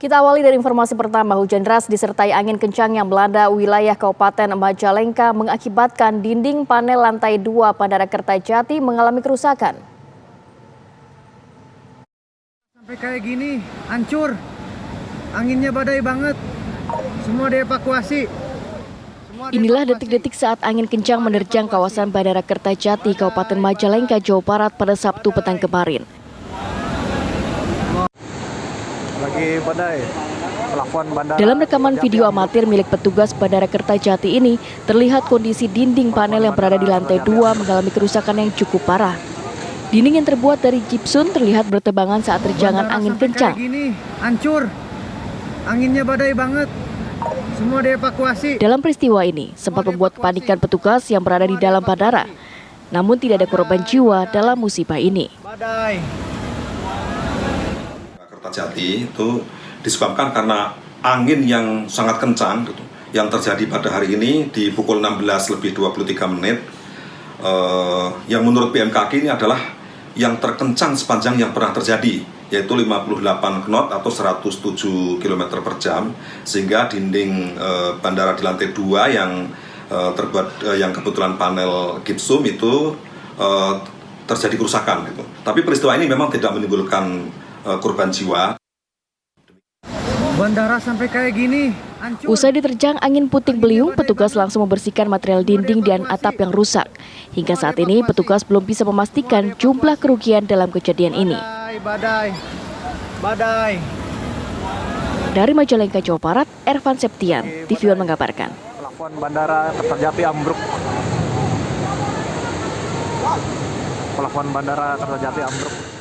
Kita awali dari informasi pertama, hujan deras disertai angin kencang yang melanda wilayah Kabupaten Majalengka mengakibatkan dinding panel lantai 2 Bandara Kertajati mengalami kerusakan. Sampai kayak gini, hancur. Anginnya badai banget. Semua dievakuasi. Inilah detik-detik saat angin kencang menerjang kawasan Bandara Kertajati, Kabupaten Majalengka, Jawa Barat pada Sabtu petang kemarin. Lagi badai. Plafon bandara. Dalam rekaman video amatir milik petugas Bandara Kertajati ini, terlihat kondisi dinding panel yang berada di lantai 2 mengalami kerusakan yang cukup parah. Dinding yang terbuat dari gypsum terlihat bertebangan saat terjangan angin kencang. Kayak gini, hancur. Anginnya badai banget. Semua dievakuasi. Dalam peristiwa ini, sempat membuat kepanikan petugas yang berada di dalam bandara. Namun tidak ada korban jiwa dalam musibah ini. Badai. Kertajati itu disebabkan karena angin yang sangat kencang gitu, yang terjadi pada hari ini di pukul 16:23 yang menurut BMKG ini adalah yang terkencang sepanjang yang pernah terjadi, yaitu 58 knot atau 107 km per jam, sehingga dinding bandara di lantai 2 yang terbuat yang kebetulan panel gypsum itu terjadi kerusakan gitu. Tapi peristiwa ini memang tidak menimbulkan korban jiwa. Bandara sampai kayak gini, hancur. Usai diterjang angin puting beliung, petugas langsung membersihkan material dinding dan atap yang rusak. Hingga saat ini, petugas belum bisa memastikan jumlah kerugian dalam kejadian ini. Badai. Dari Majalengka, Jawa Barat, Ervan Septian, TV One mengabarkan. Plafon bandara Kertajati ambruk. Plafon bandara Kertajati ambruk.